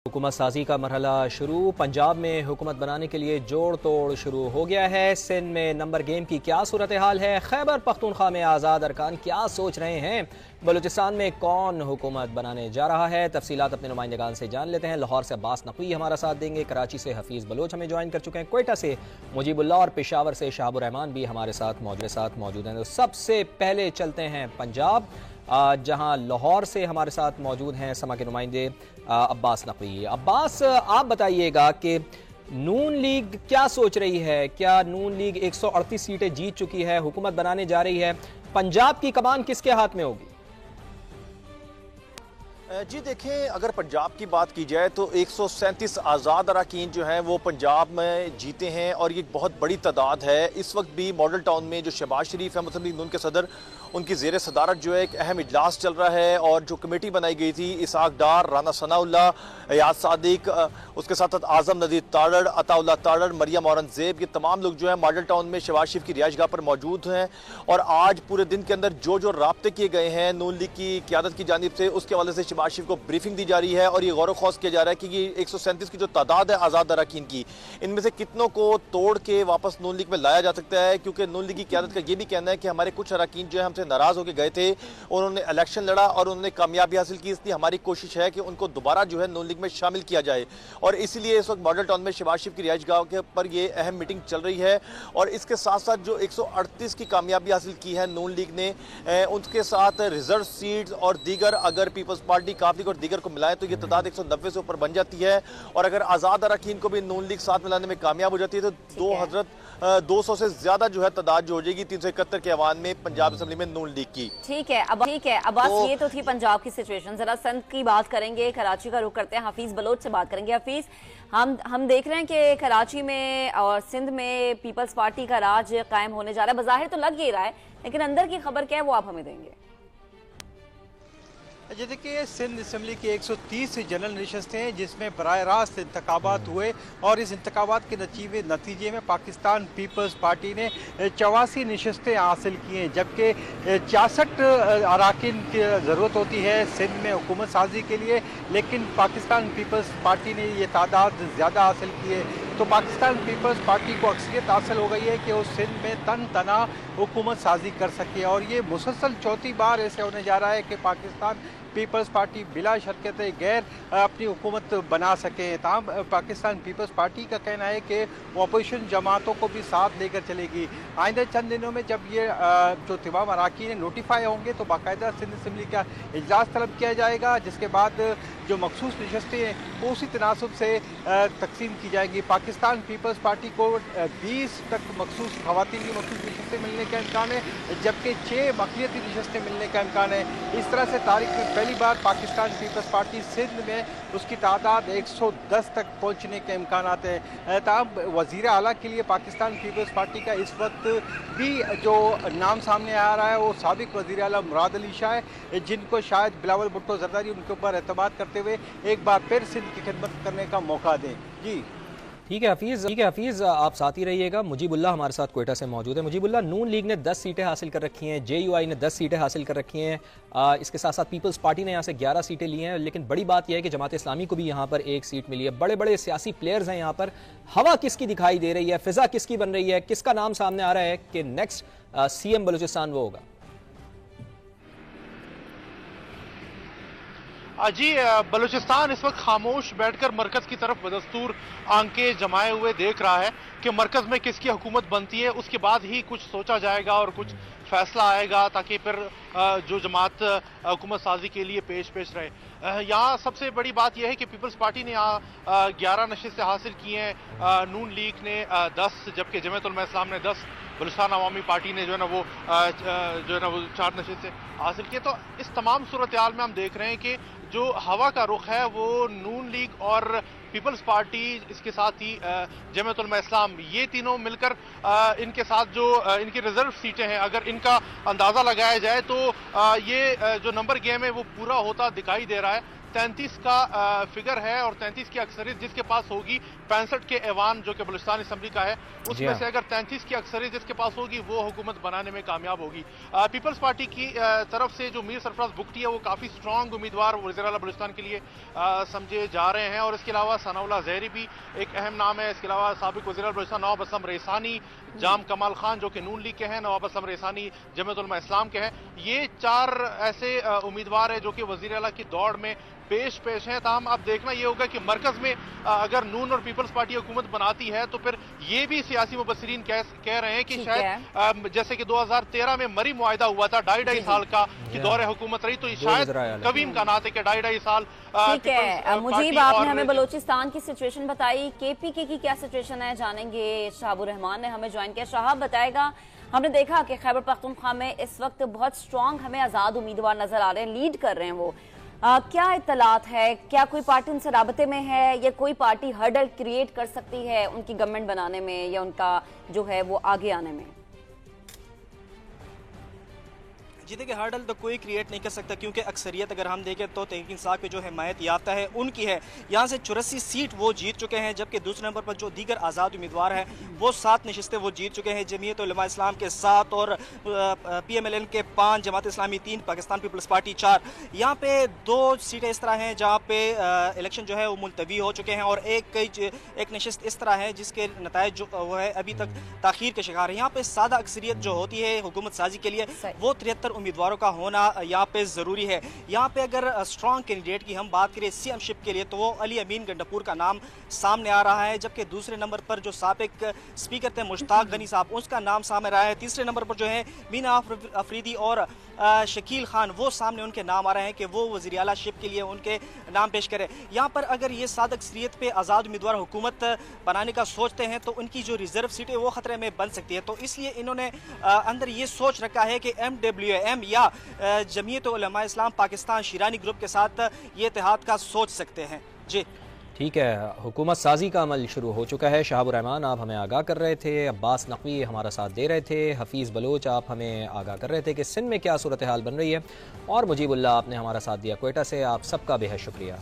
हुकूमत साजी का मरहला शुरू। पंजाब में हुकूमत बनाने के लिए जोड़ तोड़ शुरू हो गया है। सिंध में नंबर गेम की क्या सूरत हाल है? खैबर पख्तूनख्वा में आज़ाद अरकान क्या सोच रहे हैं? बलूचिस्तान में कौन हुकूमत बनाने जा रहा है? तफसीलात अपने नुमाइंदगान से जान लेते हैं। लाहौर से अब्बास नकवी हमारा साथ देंगे, कराची से हफीज़ बलोच हमें ज्वाइन कर चुके हैं, कोयटा से मुजीबुल्लाह और पेशावर से शहाबुर रहमान भी हमारे साथ मौजूद हैं। तो सबसे पहले चलते हैं पंजाब, जहां लाहौर से हमारे साथ मौजूद हैं समा के नुमाइंदे अब्बास नकवी। अब्बास, आप बताइएगा कि नून लीग क्या सोच रही है? क्या नून लीग 138 सीटें जीत चुकी है, हुकूमत बनाने जा रही है? पंजाब की कमान किसके हाथ में होगी? जी देखें, अगर पंजाब की बात की जाए तो 137 आज़ाद अरकान जो हैं वो पंजाब में जीते हैं और ये बहुत बड़ी तादाद है। इस वक्त भी मॉडल टाउन में जो शहबाज शरीफ है मुस्लिम लीग नून के सदर, उनकी ज़ेर सदारत जो है एक अहम इजलास चल रहा है और जो कमेटी बनाई गई थी इसाक डार, राना सनाउल्लाह, याद सादिक, उसके साथ साथ आज़म नदीर ताड़ड़, अताउल्लाह ताड़ड़, मरियम औरंगजेब, ये तमाम लोग जो है मॉडल टाउन में शहबाज शरीफ की रिहाइशगाह पर मौजूद हैं। और आज पूरे दिन के अंदर जो जो राब्ते किए गए हैं नून लीग की क़यादत की जानिब से, उसके हवाले से शहबाज शरीफ को ब्रीफिंग दी जा रही है और ये गौर ख़ौस किया जा रहा है कि ये 137 की जो तादाद है आज़ाद अरकान की, इनमें से कितनों को तोड़ के वापस नून लीग में लाया जा सकता है। क्योंकि नून लीग की क़यादत का ये भी कहना है कि हमारे कुछ अरकान जो है हमसे नाराज़ होकर गए थे, उन्होंने इलेक्शन लड़ा और उन्होंने कामयाबी हासिल की, इसलिए हमारी कोशिश है कि उनको दोबारा जो है नून लीग में शामिल किया जाए। और इसीलिए इस वक्त मॉडल टाउन में शहबाज शरीफ की रिहाइशगाह के पर ये अहम मीटिंग चल रही है। और इसके साथ साथ जो 138 की कामयाबी हासिल की है नून लीग ने, उनके साथ रिजर्व सीट्स और दीगर, अगर पीपल्स पार्टी, काफ लीग और दीगर को मिलाएं तो ये तादाद 190 से ऊपर बन जाती है। और अगर आज़ाद अरकान को भी नून लीग साथ मिलाने में कामयाब हो जाती है तो 200 से ज्यादा जो है तादाद जो हो जाएगी 371 के अवान में पंजाब असेंबली में नून लीग की। ठीक है अब्बास, ये तो थी पंजाब की सिचुएशन। जरा सिंध की बात करेंगे, कराची का रुख करते हैं, हफीज बलोच से बात करेंगे। हफीज, हम देख रहे हैं कि कराची में और सिंध में पीपल्स पार्टी का राज कायम होने जा रहा है। बज़ाहिर तो लग ही रहा है, लेकिन अंदर की खबर क्या है वो आप हमें देंगे। जी देखिए, सिंध असम्बली की 130 जनरल नशिस्तें हैं जिसमें बराह रास्त इंतखाबात हुए और इस इंतखाबात के नतीजे में पाकिस्तान पीपल्स पार्टी ने 84 नशिस्तें हासिल की हैं, जबकि 66 अरकान की ज़रूरत होती है सिंध में हुकूमत साजी के लिए, लेकिन पाकिस्तान पीपल्स पार्टी ने ये तादाद ज़्यादा हासिल की है। तो पाकिस्तान पीपल्स पार्टी को अक्सरियत हासिल हो गई है कि वो सिंध में तन तना हुकूमत साजी कर सके और ये मुसलसल चौथी बार ऐसे होने जा रहा है कि पाकिस्तान पीपल्स पार्टी बिला शर्कत गैर अपनी हुकूमत बना सके। तमाम पाकिस्तान पीपल्स पार्टी का कहना है कि वो अपोजिशन जमातों को भी साथ लेकर चलेगी। आइंदा चंद दिनों में जब ये जो तमाम अरकान नोटिफाई होंगे तो बाकायदा सिंध असम्बली का इजलास तलब किया जाएगा, जिसके बाद जो मखसूस नशस्तें हैं वो उसी तनासब से तकसीम की जाएंगी। पाकिस्तान पीपल्स पार्टी को 20 तक मखसूस खवातीन की मखसूस नशस्तें मिलने का इम्कान है, जबकि 6 मकलियती नशस्तें मिलने का इम्कान है। इस तरह से तारीख में पहली बार पाकिस्तान पीपल्स पार्टी सिंध में उसकी तादाद 110 तक पहुंचने के इम्कान हैं। तब वज़ीर आला के लिए पाकिस्तान पीपल्स पार्टी का इस वक्त भी जो नाम सामने आ रहा है वो साबिक वज़ीर आला मुराद अली शाह है, जिनको शायद बिलावल भुट्टो जरदारी उनके ऊपर एतमाद करते हुए एक बार फिर सिंध की खिदमत करने का मौका दें। जी ठीक है हफीज़, आप साथ ही रहिएगा। मुजीबुल्लाह हमारे साथ कोयटा से मौजूद है। मुजीबुल्लाह, नून लीग ने 10 सीटें हासिल कर रखी हैं, JUI ने 10 सीटें हासिल कर रखी हैं, इसके साथ साथ पीपल्स पार्टी ने यहाँ से 11 सीटें ली हैं, लेकिन बड़ी बात यह है कि जमात इस्लामी को भी यहाँ पर 1 सीट मिली है। बड़े बड़े सियासी प्लेयर्स हैं यहाँ पर। हवा किसकी दिखाई दे रही है, फिजा किसकी बन रही है, किसका नाम सामने आ रहा है कि नेक्स्ट CM बलूचिस्तान वो होगा? जी, बलूचिस्तान इस वक्त खामोश बैठकर मरकज की तरफ बदस्तूर आंखें जमाए हुए देख रहा है कि मरकज में किसकी हुकूमत बनती है, उसके बाद ही कुछ सोचा जाएगा और कुछ फैसला आएगा, ताकि फिर जो जमात हुकूमत साजी के लिए पेश रहे। यहाँ सबसे बड़ी बात यह है कि पीपल्स पार्टी ने यहाँ 11 नशिस्तें हासिल की हैं, नून लीग ने 10, जबकि जमात उलमा इस्लाम ने 10, बलूचिस्तान अवामी पार्टी ने जो है ना वो 4 नशिस्तें हासिल किए। तो इस तमाम सूरत हाल में हम देख रहे हैं कि जो हवा का रुख है वो नून लीग और पीपल्स पार्टी, इसके साथ ही जमात उलमा इस्लाम, ये तीनों मिलकर इनके साथ जो इनकी रिजर्व सीटें हैं, अगर इनका अंदाज़ा लगाया जाए तो ये जो नंबर गेम है वो पूरा होता दिखाई दे रहा है। 33 का फिगर है और 33 की अक्सरियत जिसके पास होगी, 65 के ऐवान जो कि बलूचिस्तान असम्बली का है उसमें से अगर 33 की अक्सरियत जिसके पास होगी वो हुकूमत बनाने में कामयाब होगी। पीपल्स पार्टी की तरफ से जो मीर सरफराज बुगटी है वो काफी स्ट्रांग उम्मीदवार वज़ीर आला बलूचिस्तान के लिए समझे जा रहे हैं और इसके अलावा सनाउल्लाह ज़हरी भी एक अहम नाम है। इसके अलावा साबिक वज़ीर आला बलूचिस्तान नवाब असलम रेसानी, जाम कमाल खान जो कि नून लीग के हैं, नवाब असलम रेसानी जमीयत उलमा इस्लाम के हैं, ये 4 ऐसे उम्मीदवार है जो कि वज़ीर आला की दौड़ में पेश हैं। ताहम अब देखना ये होगा कि मरकज में अगर नून और पीपल्स पार्टी हुकूमत बनाती है तो फिर ये भी सियासी मुबस्सिरीन कह रहे हैं कि शायद जैसे कि 2013 में मरी मुआहिदा हुआ था 2.5 साल का कि दौरे हुकूमत रही, तो शायद कभी इम्कानात है कि 2.5 साल। ठीक है मुजीब, आपने हमें बलोचिस्तान की सिचुएशन बताई, KPK की क्या सिचुएशन है जानेंगे। शहाबुर रहमान ने हमें ज्वाइन किया, शाहब बताएगा। हमने देखा कि खैबर पख्तूनख्वा में इस वक्त बहुत स्ट्रांग हमें आज़ाद उम्मीदवार नजर आ रहे हैं, लीड कर रहे हैं वो। क्या इत्तलात है, क्या कोई पार्टी उनसे राबते में है या कोई पार्टी हर्डल क्रिएट कर सकती है उनकी गवर्नमेंट बनाने में या उनका जो है वो आगे आने में? जी देखिए, हर्डल तो कोई क्रिएट नहीं कर सकता क्योंकि अक्सरियत अगर हम देखें तो तहरीक इंसाफ पे जो हिमायत याफ्ता है उनकी है। यहाँ से 84 सीट वो जीत चुके हैं, जबकि दूसरे नंबर पर जो दीगर आज़ाद उम्मीदवार हैं वो 7 नशिस्तें वो जीत चुके हैं। जमीयत उलमा इस्लाम के 7 और PMLN के 5, जमात इस्लामी 3, पाकिस्तान पीपल्स पार्टी 4। यहाँ पे 2 सीटें इस तरह हैं जहाँ पे इलेक्शन जो है वो मुलतवी हो चुके हैं और एक नशिस्त इस तरह है जिसके नताइज जो वो है अभी तक ताखीर के शिकार है। यहाँ पे सादा अक्सरियत जो होती है हुकूमत साजी के लिए वो 73 उम्मीदवारों का होना यहाँ पे ज़रूरी है। यहाँ पे अगर स्ट्रॉन्ग कैंडिडेट की हम बात करें सीएमशिप के लिए तो वो अली अमीन गंडापुर का नाम सामने आ रहा है, जबकि दूसरे नंबर पर जो साबिक स्पीकर थे मुश्ताक गनी साहब उसका नाम सामने रहा है। तीसरे नंबर पर जो है मीना अफरीदी और शकील खान वो सामने उनके नाम आ रहे हैं कि वो वज़ीर आला शिप के लिए उनके नाम पेश करें। यहाँ पर अगर ये सादा अक्सरियत पे आज़ाद उम्मीदवार हुकूमत बनाने का सोचते हैं तो उनकी जो रिजर्व सीटें वो खतरे में बन सकती है। तो इसलिए इन्होंने अंदर ये सोच रखा है कि MWM या जमीयत उलमा इस्लाम पाकिस्तान शिरानी ग्रुप के साथ ये इत्तेहाद का सोच सकते हैं। जी ठीक है, हुकूमत साजी का अमल शुरू हो चुका है। शहाबुर रहमान आप हमें आगाह कर रहे थे, अब्बास नकवी हमारा साथ दे रहे थे, हफीज़ बलोच आप हमें आगाह कर रहे थे कि सिंध में क्या सूरत हाल बन रही है, और मुजीबुल्लाह आपने हमारा साथ दिया कोयटा से। आप सबका बेहद शुक्रिया।